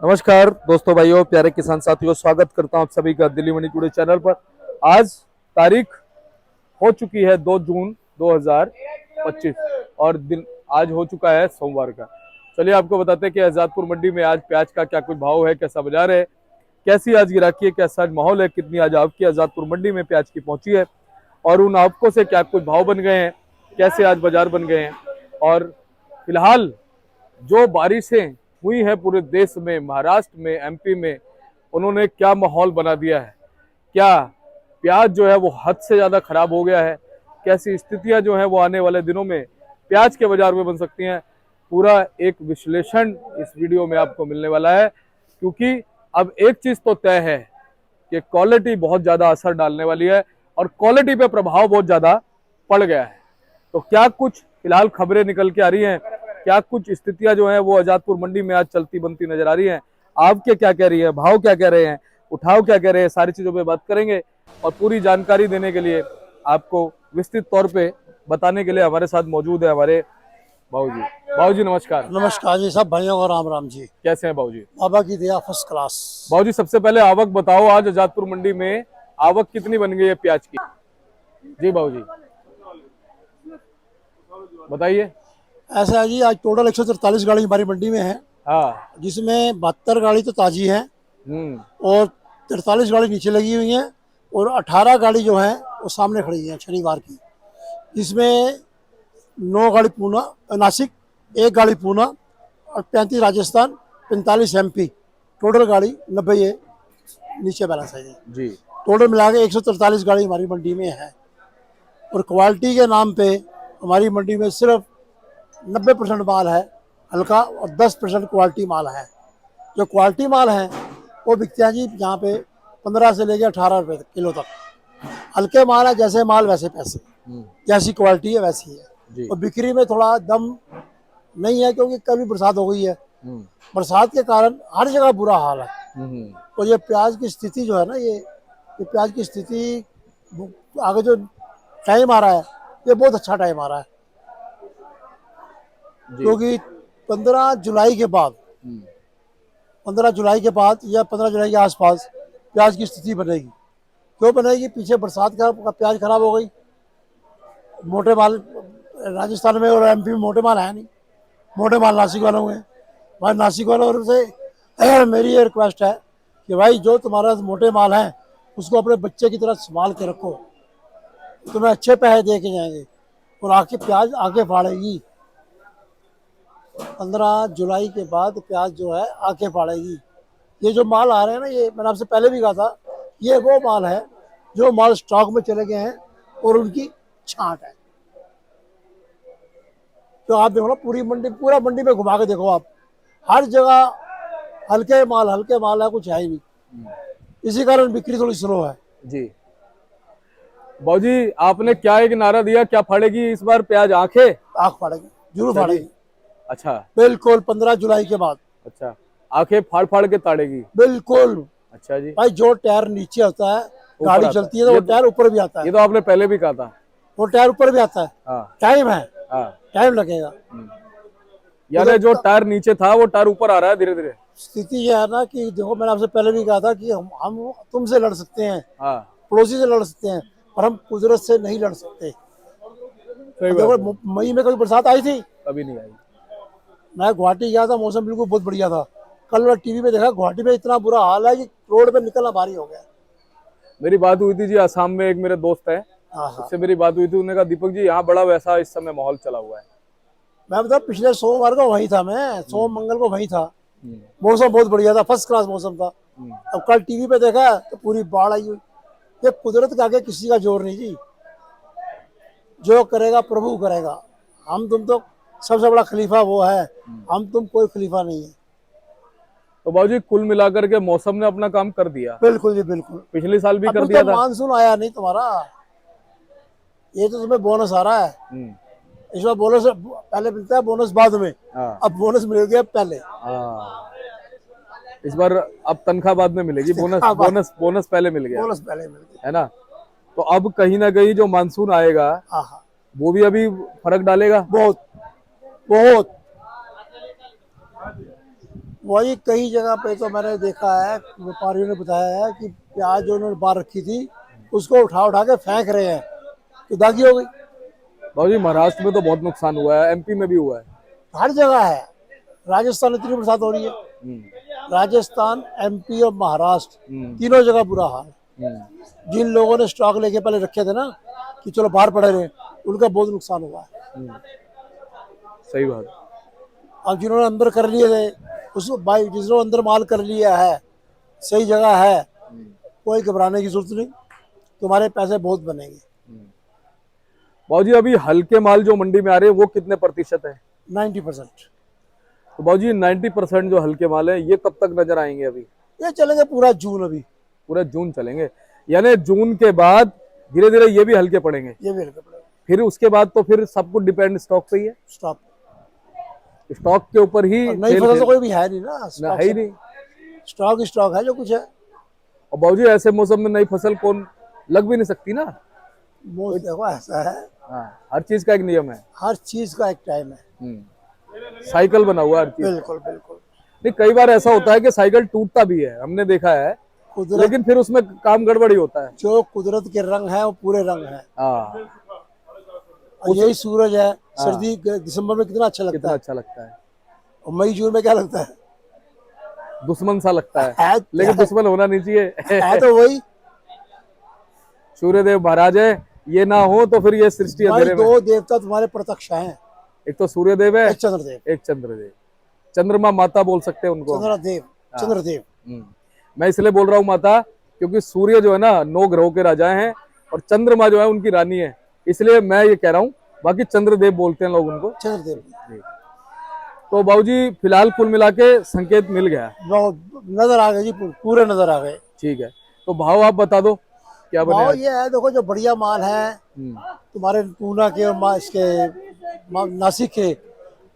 नमस्कार दोस्तों, भाइयों, प्यारे किसान साथियों, स्वागत करता हूं आप सभी का दिल्ली मंडी टुडे चैनल पर। आज तारीख हो चुकी है 2 जून 2025 और दिन आज हो चुका है सोमवार का। चलिए आपको बताते हैं कि आजादपुर मंडी में आज प्याज का क्या कुछ भाव है, कैसा बाजार है, कैसी आज गिराकी है, कैसा आज माहौल है, कितनी आज आवक आजादपुर मंडी में प्याज की पहुंची है और उन आवकों से क्या कुछ भाव बन गए हैं, कैसे आज बाजार बन गए हैं। और फिलहाल जो बारिशें हुई है पूरे देश में, महाराष्ट्र में, एमपी में, उन्होंने क्या माहौल बना दिया है। क्या प्याज जो है वो हद से ज्यादा खराब हो गया है, कैसी स्थितियां जो है वो आने वाले दिनों में प्याज के बाजार में बन सकती हैं, पूरा एक विश्लेषण इस वीडियो में आपको मिलने वाला है। क्योंकि अब एक चीज तो तय है कि क्वालिटी बहुत ज्यादा असर डालने वाली है और क्वालिटी पे प्रभाव बहुत ज्यादा पड़ गया है। तो क्या कुछ फिलहाल खबरें निकल के आ रही हैं, क्या कुछ स्थितियां जो हैं वो आजादपुर मंडी में आज चलती बनती नजर आ रही हैं, आपके क्या कह रही है, भाव क्या कह रहे हैं, उठाव क्या कह रहे हैं, सारी चीजों पे बात करेंगे। और पूरी जानकारी देने के लिए आपको विस्तृत तौर पे बताने के लिए हमारे साथ मौजूद है हमारे बाबूजी। बाबूजी नमस्कार। नमस्कार जी, सब भाइयों को राम राम जी। कैसे हैं बाबूजी? बाबा की दया फर्स्ट क्लास। बाबूजी सबसे पहले आवक बताओ, आज आजादपुर मंडी में आवक कितनी बन गई है प्याज की? जी बाबूजी बताइए। ऐसा है जी, आज टोटल 143 गाड़ी हमारी मंडी में है। हाँ। जिसमें 72 गाड़ी तो ताजी है और 43 गाड़ी नीचे लगी हुई है और 18 गाड़ी जो है वो सामने खड़ी है शनिवार की। जिसमें 9 गाड़ी पूना नासिक, 1 गाड़ी पूना और 35 राजस्थान, 45 एमपी। टोटल गाड़ी 90 ये नीचे बैलेंस है जी। टोटल मिला के 143 गाड़ी हमारी मंडी में है। और क्वालिटी के नाम पे हमारी मंडी में सिर्फ 90% माल है हल्का और 10% क्वालिटी माल है। जो क्वालिटी माल है वो बिकते हैं जी यहाँ पे 15 से लेकर 18 रुपये किलो तक। हल्के माल है, जैसे माल वैसे पैसे, जैसी क्वालिटी है वैसी है। और बिक्री में थोड़ा दम नहीं है क्योंकि कभी बरसात हो गई है। बरसात के कारण हर जगह बुरा हाल है। और ये प्याज की स्थिति जो है ना, ये प्याज की स्थिति आगे जो टाइम आ रहा है ये बहुत अच्छा टाइम आ रहा है। क्योंकि 15 जुलाई के बाद 15 जुलाई के बाद या 15 जुलाई के आसपास प्याज की स्थिति बनेगी। क्यों बनेगी? पीछे बरसात का प्याज खराब हो गई। मोटे माल राजस्थान में और एमपी में मोटे माल है नहीं, मोटे माल नासिक वालों में। भाई नासिक वालों से मेरी ये रिक्वेस्ट है कि भाई जो तुम्हारा मोटे माल है उसको अपने बच्चे की तरह संभाल के रखो, तुम्हें अच्छे पैसे दे के जाएंगे और आके प्याज आगे फाड़ेगी। 15 जुलाई के बाद प्याज जो है आके फाड़ेगी। ये जो माल आ रहे हैं ना, ये मैंने आपसे पहले भी कहा था, ये वो माल है जो माल स्टॉक में चले गए हैं और उनकी छांट है। तो आप देखो ना, पूरा मंडी में घुमा के देखो आप, हर जगह हल्के माल है, कुछ है ही नहीं। इसी कारण बिक्री थोड़ी स्लो है जी। बाबूजी आपने क्या एक नारा दिया, क्या फाड़ेगी इस बार प्याज? आंखें आंख फाड़ेगी, जरूर फाड़ेगी। अच्छा, बिल्कुल 15 जुलाई के बाद। अच्छा, आंखें फाड़ फाड़ के ताड़ेगी? बिल्कुल। अच्छा जी। भाई जो टायर नीचे होता है, गाड़ी चलती है तो वो टायर ऊपर भी आता है। ये तो आपने पहले भी कहा था, वो टायर ऊपर भी आता है। हाँ। टाइम है, हाँ। टाइम लगेगा। यानी जो टायर नीचे था वो टायर ऊपर आ रहा है धीरे धीरे। स्थिति ये है ना कि देखो, मैंने आपसे पहले भी कहा था कि हम तुमसे लड़ सकते हैं, हाँ। पड़ोसी से लड़ सकते हैं, पर हम कुदरत से नहीं लड़ सकते। देखो मई में कभी बरसात आई थी? कभी नहीं आई। मैं गुवाहाटी गया था, मौसम बिल्कुल बहुत बढ़िया था। कल मैं टीवी पे देखा, गुवाहाटी में इतना बुरा हाल है कि रोड पे निकलना भारी हो गया। मेरी बात हुई थी जी आसाम में, एक मेरे दोस्त है, उससे मेरी बात हुई थी। उन्होंने कहा दीपक जी यहाँ बड़ा वैसा इस समय माहौल चला हुआ है। मैं बता, पिछले सोमवार को वहीं था, मैं सोम मंगल को वहीं था। मौसम बहुत बढ़िया था, फर्स्ट क्लास मौसम था। अब कल टीवी पे देखा तो पूरी बाढ़ आई हुई। ये कुदरत के आगे किसी का जोर नहीं जी, जो करेगा प्रभु करेगा। हम तुम तो सबसे बड़ा खलीफा वो है, हम तुम कोई खलीफा नहीं है। तो बाबूजी कुल मिलाकर के मौसम ने अपना काम कर दिया। बिल्कुल जी बिल्कुल। पिछले साल भी कर दिया था। मानसून आया नहीं तुम्हारा, ये तो तुम्हें बोनस आ रहा है। इस बार बोनस पहले मिलता है, बोनस बाद में। अब बोनस मिल गया पहले। इस बार अब तनख्वाह बाद में मिलेगी, बोनस पहले मिल गया। बोनस पहले मिल गया है ना। तो अब कहीं ना कहीं जो मानसून आएगा वो भी अभी फर्क डालेगा। बहुत बहुत। वही कई जगह पे तो मैंने देखा है, व्यापारियों ने बताया है कि प्याज जो उन्होंने बाहर रखी थी उसको उठा उठा के फेंक रहे हैं, तो दागी हो गई। बाबूजी महाराष्ट्र में तो बहुत नुकसान हुआ है, एमपी में भी हुआ है। हर जगह है। राजस्थान में इतनी बरसात हो रही है, राजस्थान, एमपी और महाराष्ट्र तीनों जगह बुरा हाल है। जिन लोगों ने स्टॉक लेके पहले रखे थे ना कि चलो बाहर पड़े रहे, उनका बहुत नुकसान हुआ है। सही बात। अब जिन्होंने अंदर कर लिए थे, उस भाई जिसने अंदर माल कर लिया है, सही जगह है, कोई घबराने की जरूरत नहीं, तुम्हारे पैसे बहुत बनेंगे। बाबूजी अभी हल्के माल जो मंडी में आ रहे हैं वो कितने प्रतिशत है? 90%। तो बाबूजी 90% जो हल्के माल है ये कब तक नजर आएंगे? अभी ये चलेंगे पूरा जून, अभी पूरा जून चलेंगे, यानी जून के बाद धीरे धीरे ये भी हल्के पड़ेंगे। ये भी हल्के पड़ेगा। फिर उसके बाद तो फिर सब कुछ डिपेंड स्टॉक पे ही है, स्टॉक स्टॉक के ऊपर ही। और नई फसल तो कोई भी है नहीं ना, ना है ही नहीं। स्टॉक स्टॉक है जो कुछ है। और बाबूजी ऐसे मौसम में नई फसल कौन लग भी नहीं सकती ना। वो देखो ऐसा है, हाँ, हर चीज का एक नियम है, हर चीज का एक टाइम है। साइकिल बना हुआ है हर चीज। बिल्कुल बिल्कुल। नहीं, कई बार ऐसा होता है कि साइकिल टूटता भी है, हमने देखा है, कुदरत, लेकिन फिर उसमें काम गड़बड़ी होता है। जो कुदरत के रंग है वो पूरे रंग है। हाँ, और यही सूरज है। सर्दी दिसंबर में कितना अच्छा लगता कितना है, अच्छा लगता है। और मई जून में क्या लगता है? दुश्मन सा लगता है, है लेकिन दुश्मन होना नहीं चाहिए। है तो वही। सूर्यदेव महाराज है, ये ना हो तो फिर ये सृष्टि भाई अंधेरे में। दो देवता तुम्हारे प्रत्यक्ष हैं, एक तो सूर्यदेव है, एक चंद्रदेव। एक चंद्रदेव। चंद्रमा माता बोल सकते हैं उनको। चंद्रदेव, चंद्रदेव। मैं इसलिए बोल रहा हूँ माता, क्योंकि सूर्य जो है ना 9 ग्रहों के राजा हैं और चंद्रमा जो है उनकी रानी है, इसलिए मैं ये कह रहा हूँ। बाकी चंद्रदेव बोलते हैं लोग उनको। चंद्रदेव। तो बाबूजी फिलहाल कुल मिला के संकेत मिल गया। नजर आ गए जी, पूरे नजर आ गए। ठीक है, तो भाव आप बता दो क्या बने भाव आज? ये है, देखो जो बढ़िया माल है तुम्हारे पूना के और इसके नासिक के,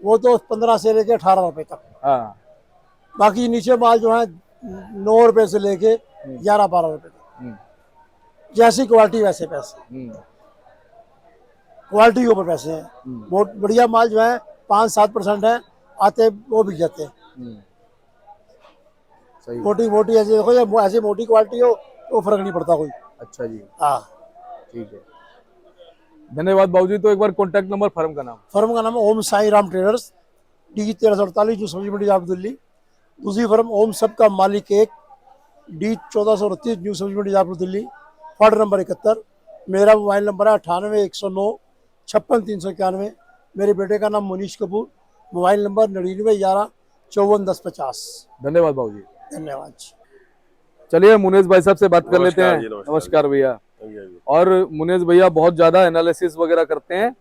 वो तो 15 से लेके 18 रुपए तक। हाँ। बाकी नीचे माल जो है 9 रुपए से लेके 11-12 रुपए तक। जैसी क्वालिटी वैसे पैसे, क्वालिटी के ऊपर पैसे हैं। बहुत बढ़िया माल जो है 5-7% है, आते वो बिक जाते हैं। सही। मोटी मोटी ऐसे देखो, या ऐसी मोटी क्वालिटी हो तो फर्क नहीं पड़ता कोई। अच्छा जी, हाँ ठीक है, धन्यवाद बाबूजी। तो एक बार कॉन्टैक्ट नंबर, फर्म का नाम। फर्म का नाम है ओम साई राम ट्रेडर्स, डी 1348, जो सब्जी मंडी जाप दिल्ली। दूसरी फर्म ओम सबका मालिक एक, डी 1438, न्यू सब्जी मंडी जाप दिल्ली, वार्ड नंबर 71। मेरा मोबाइल नंबर है 98 109 56 391। मेरे बेटे का नाम मनीष कपूर, मोबाइल नंबर 99 11 54 10 50। धन्यवाद बाबूजी। धन्यवाद। चलिए मुनेश भाई साहब से बात कर लेते हैं। जी, नमस्कार भैया। हाँ जी, हाँ जी। और मुनेश भैया बहुत ज्यादा एनालिसिस वगैरह करते हैं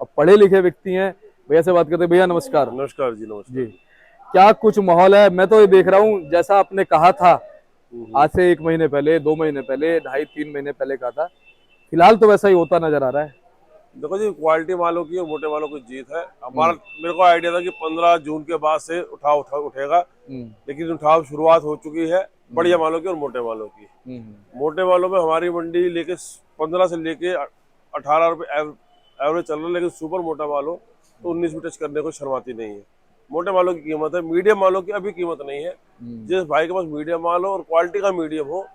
और पढ़े लिखे व्यक्ति हैं। भैया से बात करते हैं। भैया नमस्कार। नमस्कार जी, नमस्कार जी, क्या कुछ माहौल है? मैं तो ये देख रहा हूँ, जैसा आपने कहा था आज से 1 महीने पहले, 2 महीने पहले, 2.5-3 महीने पहले कहा था, फिलहाल तो वैसा ही होता नजर आ रहा है। देखो जी, क्वालिटी मालों की और मोटे मालों की जीत है। हमारा मेरे को आइडिया था कि 15 जून के बाद से उठेगा, लेकिन उठाव शुरुआत हो चुकी है बढ़िया मालों की और मोटे मालों की। मोटे मालों में हमारी मंडी लेके 15 से लेके 18 रुपए एवरेज चल रहा है, लेकिन सुपर मोटा मालों तो 19 भी टच करने को शर्माती नहीं है। मोटे मालों की कीमत है, मीडियम मालों की अभी कीमत नहीं है। जिस भाई के पास मीडियम माल हो और क्वालिटी का मीडियम हो,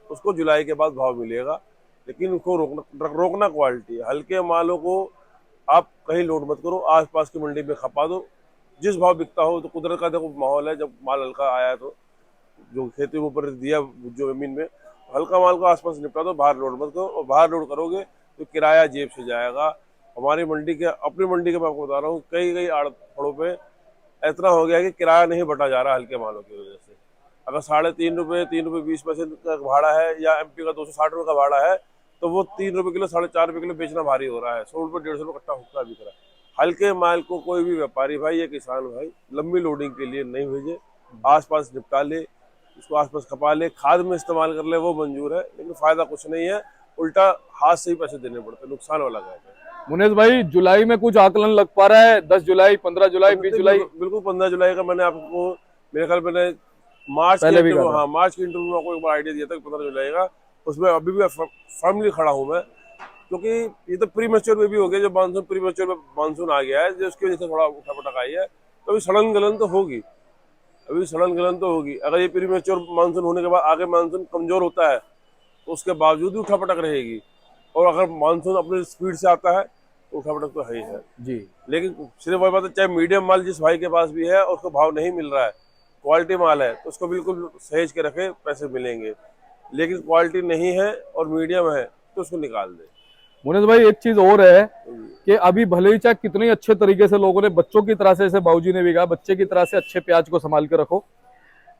उसको जुलाई के बाद भाव मिलेगा, लेकिन उसको रोकना क्वालिटी है। हल्के मालों को आप कहीं लोड मत करो, आसपास की मंडी में खपा दो, जिस भाव बिकता हो। तो कुदरत का देखो माहौल है, जब माल हल्का आया तो जो खेती के ऊपर दिया जो जमीन में, हल्का माल को आसपास निपटा दो, बाहर लोड मत करो। और बाहर लोड करोगे तो किराया जेब से जाएगा। हमारी मंडी के, अपनी मंडी के मैं आपको बता रहा हूँ, कई आड़तों पे इतना हो गया है कि किराया नहीं बटा जा रहा हल्के मालों की वजह से। अगर 3.5 रुपये, 3 रुपये 20 पैसे का भाड़ा है, या एमपी का 260 रुपये का भाड़ा है, तो वो 3 रुपये किलो, 4.5 रुपये किलो बेचना भारी हो रहा है। 100 रुपये 150 रुपये कट्टा हुक्का बिक रहा है। हल्के माल को कोई भी व्यापारी भाई या किसान भाई लंबी लोडिंग के लिए नहीं भेजे, आसपास निपटा ले, उसको आसपास खपा ले, खाद में इस्तेमाल कर ले, वो मंजूर है, लेकिन फायदा कुछ नहीं है। उल्टा हाथ से ही पैसे देने पड़ते, नुकसान वाला काम है। मुनेश भाई, जुलाई में कुछ आकलन लग पा रहा है? 10 जुलाई, 15 जुलाई, 20 जुलाई? बिल्कुल 15 जुलाई का मैंने आपको, मेरे ख्याल मैंने मार्च पहले भी के, कहा था। हाँ मार्च के इंटरव्यू में आपको एक बार आइडिया दिया था कि 15 जुलाई का। उसमें अभी भी फर्मली खड़ा हूँ मैं, क्योंकि ये तो प्री मैच्योर में भी हो गया, जो मानसून प्री मैच्योर में मानसून आ गया है, जो उसकी वजह से थोड़ा उठा पटक आई है, तो अभी सड़न गलन तो होगी। अभी सड़न गलन तो होगी। अगर ये प्रीमेच्योर मानसून होने के बाद आगे मानसून कमजोर होता है तो उसके बावजूद भी उठापटक रहेगी, और अगर मानसून अपनी स्पीड से आता है तो उठापटक तो है ही है जी। लेकिन सिर्फ वही बात है, चाहे मीडियम माल जिस भाई के पास भी है और उसको भाव नहीं मिल रहा है, क्वालिटी माल है तो उसको बिल्कुल सहेज के रखे, पैसे मिलेंगे। लेकिन क्वालिटी नहीं है और मीडियम है तो उसको निकाल दे। मुनीष भाई एक चीज और है कि अभी भले ही चाहे कितने अच्छे तरीके से लोगों ने बच्चों की तरह से, जैसे बाबूजी ने भी कहा, बच्चे की तरह से अच्छे प्याज को संभाल के रखो,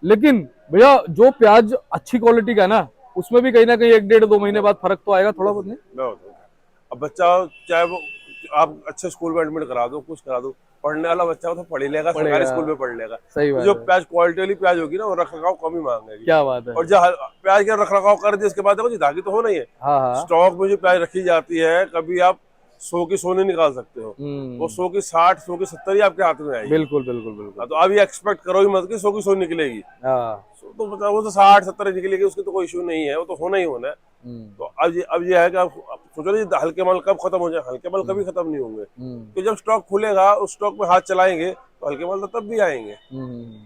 लेकिन भैया जो प्याज अच्छी क्वालिटी का है ना, उसमें भी कहीं ना कहीं 1-1.5-2 महीने बाद फर्क तो आएगा थोड़ा बहुत। नहीं मैं बताऊं, अब बच्चा चाहे वो आप अच्छे स्कूल में एडमिट करा दो, कुछ करा दो, पढ़ने वाला बच्चा वो तो पढ़ ही लेगा, सरकारी स्कूल में पढ़ लेगा। सही तो बात जो है। प्याज क्वालिटी वाली प्याज होगी ना वो रख रखाव कम ही मांगेगी। क्या बात है। और जो प्याज का रख रखाव कर दिया उसके बाद देखो जी धागी तो होना ही है। हाँ हाँ। स्टॉक में जो प्याज रखी जाती है, कभी आप 100 की 100 नहीं निकाल सकते हो, वो 100 की 60, 100 की 70 ही आपके हाथ में आएगी। बिल्कुल बिल्कुल बिल्कुल। तो अभी एक्सपेक्ट करो ही मत कि 100 की 100 निकलेगी। हाँ। तो मतलब वो तो 60-70 निकलेगी, उसकी तो कोई इशू नहीं है, वो तो होना ही होना है। तो अब ये है कि आप सोचो ना, हल्के माल कब खत्म हो जाए, हल्के माल कभी खत्म नहीं होंगे। तो जब स्टॉक खुलेगा उस स्टॉक में हाथ चलाएंगे तो हल्के माल तो तब भी आएंगे।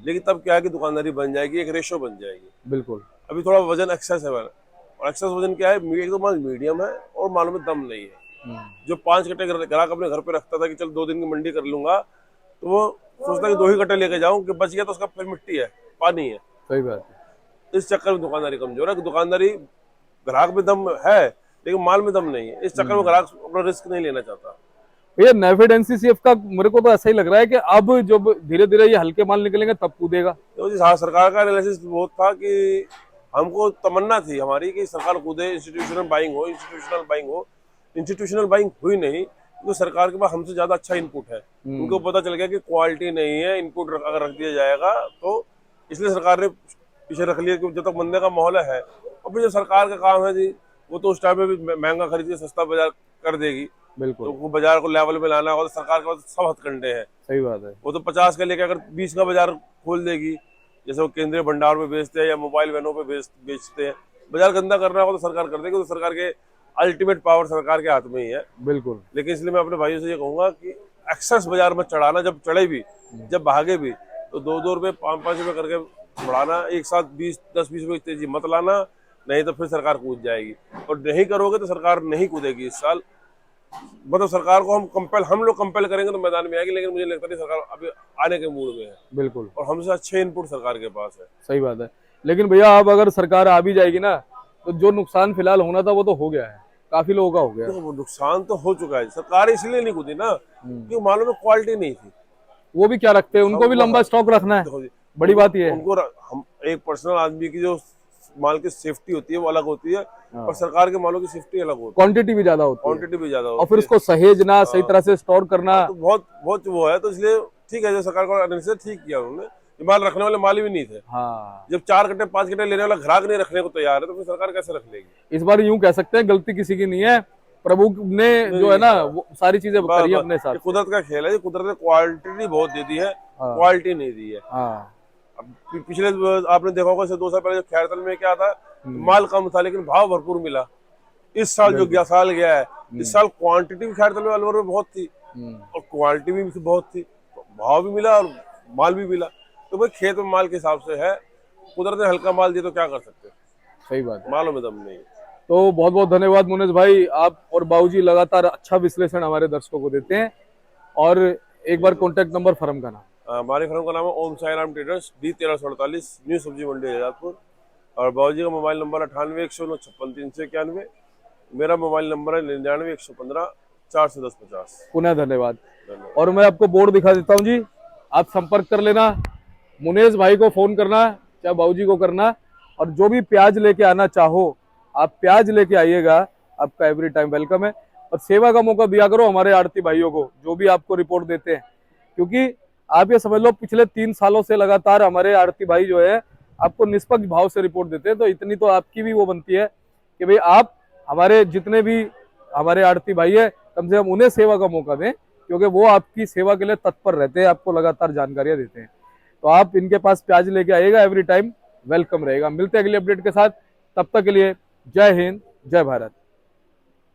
लेकिन तब क्या है कि दुकानदारी बन जाएगी, एक रेशो बन जाएगी। बिल्कुल। अभी थोड़ा वजन एक्सेस है, और एक्सेस वजन क्या है, एक तो माल मीडियम है और माल में दम नहीं है। जो 5 कट्टे ग्राहक अपने घर पे रखता था कि चल 2 दिन की मंडी कर लूंगा, तो वो सोचता है कि 2 ही कट्टे लेके जाऊं, कि बच गया तो उसका फिर मिट्टी है, पानी है। सही बात है। इस चक्कर में दुकानदारी कमजोर है। दुकानदारी ग्राहक में दम है लेकिन माल में दम नहीं है, इस चक्कर में ग्राहक अपना रिस्क नहीं लेना चाहता। भैया नेफेड एनसीसीएफ का मेरे को तो ऐसा ही लग रहा है कि अब जब धीरे धीरे ये हल्के माल निकलेंगे तब कूदेगा। तो जी हाँ, सरकार का एनालिसिस बहुत था कि हमको तमन्ना थी हमारी कि सरकार कूदे, इंस्टीट्यूशनल बाइंग हो, इंस्टीट्यूशनल बाइंग हो। इंस्टीट्यूशनल बाइंग हुई नहीं क्योंकि सरकार के पास हमसे ज्यादा अच्छा इनपुट है। उनको पता चल गया कि क्वालिटी नहीं है, इनपुट अगर रख दिया जाएगा तो, इसलिए सरकार ने पीछे रख लिया कि जब तक मंदे का माहौल है। और फिर जो सरकार का काम है जी, वो तो उस टाइम में भी महंगा खरीद के सस्ता बाजार कर देगी। बिल्कुल। तो वो बाजार को लेवल में लाना होगा तो सरकार के पास सब हथकंडे हैं। सही बात है। वो तो 50 का लेके अगर 20 का बाजार खोल देगी, जैसे वो केंद्रीय भंडार में बेचते हैं या मोबाइल वैनों पे बेचते हैं, बाजार गंदा करना होगा तो सरकार कर देगी। तो सरकार के अल्टीमेट पावर सरकार के हाथ में ही है। बिल्कुल। लेकिन इसलिए मैं अपने भाइयों से ये कहूंगा कि एक्सेस बाजार में चढ़ाना, जब चढ़े भी, जब भागे भी, तो 2-2 रुपए 5-5 रुपए करके बढ़ाना, एक साथ 10-20 रुपए तेजी मत लाना, नहीं तो फिर सरकार कूद जाएगी। और नहीं करोगे तो सरकार नहीं कूदेगी इस साल। मतलब सरकार को हम लोग कंपेल करेंगे तो मैदान में आएगी, लेकिन मुझे लगता नहीं सरकार अभी आने के मूड में है। बिल्कुल। और हमसे अच्छे इनपुट सरकार के पास है। सही बात है। लेकिन भैया अब अगर सरकार आ भी जाएगी ना, तो जो नुकसान फिलहाल होना था वो तो हो गया है, काफी लोगों का हो गया है। तो वो नुकसान तो हो चुका है, सरकार इसलिए नहीं कूदी ना क्योंकि मालूम है क्वालिटी नहीं थी। वो भी क्या रखते हैं, उनको भी लंबा स्टॉक रखना है, बड़ी बात ये है। उनको हम एक पर्सनल आदमी की जो माल की सेफ्टी होती है वो अलग होती है, और सरकार के मालों की सेफ्टी अलग होती है, क्वांटिटी भी ज्यादा होती है, क्वांटिटी भी ज्यादा होती और फिर उसको सहेजना, सही तरह से स्टोर करना, तो बहुत वो है। तो इसलिए ठीक है, जो सरकार को एनालिसिस ठीक किया उन्होंने। ये माल रखने वाले माल भी नहीं थे। हाँ। जब 4 कट्टे 5 कट्टे लेने वाला ग्राहक नहीं रखने को तैयार है तो फिर सरकार कैसे रख लेगी। इस बार यूं कह सकते हैं गलती किसी की नहीं है, प्रभु ने जो है ना वो सारी चीजें करी है अपने साथ। कुदरत का खेल है, ये कुदरत ने क्वालिटी बहुत दे दी है, क्वालिटी नहीं दी है। हाँ। अब पिछले आपने देखा होगा 2 साल पहले जो खैरतल में क्या था, माल कम था लेकिन भाव भरपूर मिला। इस साल जो साल गया है, इस साल क्वांटिटी भी खैरतल में अलवर में बहुत थी और क्वालिटी भी बहुत थी, भाव भी मिला और माल भी मिला। तो भाई खेत में माल के हिसाब से है, कुदरत ने हल्का माल दिया तो क्या कर सकते हैं। सही बात है। मालों में दम नहीं। तो बहुत बहुत धन्यवाद मुनीष भाई, आप और बाबूजी लगातार अच्छा विश्लेषण हमारे दर्शकों को देते हैं। और एक बार कॉन्टेक्ट नंबर फर्म का नाम। हमारे फर्म का नाम है Om Sai Ram traders, D1348, new Sabzi Mandi Azadpur. और बाबूजी का मोबाइल नंबर 98-109-56-391। मेरा मोबाइल नंबर है 99-115-410-50। पुनः धन्यवाद। और मैं आपको बोर्ड दिखा देता हूँ जी, आप संपर्क कर लेना, मुनीष भाई को फोन करना, चाहे बाबूजी को करना, और जो भी प्याज लेके आना चाहो आप प्याज लेके आइएगा, आपका एवरी टाइम वेलकम है। और सेवा का मौका दिया करो हमारे आड़ती भाइयों को जो भी आपको रिपोर्ट देते हैं, क्योंकि आप ये समझ लो पिछले 3 सालों से लगातार हमारे आड़ती भाई जो है आपको निष्पक्ष भाव से रिपोर्ट देते हैं। तो इतनी तो आपकी भी वो बनती है कि भाई आप हमारे जितने भी हमारे आड़ती भाई है, कम से कम उन्हें सेवा का मौका दें, क्योंकि वो आपकी सेवा के लिए तत्पर रहते हैं, आपको लगातार जानकारियां देते हैं। तो आप इनके पास प्याज लेके आइएगा, एवरी टाइम वेलकम रहेगा। मिलते हैं अगले अपडेट के साथ, तब तक के लिए जय हिंद, जय भारत।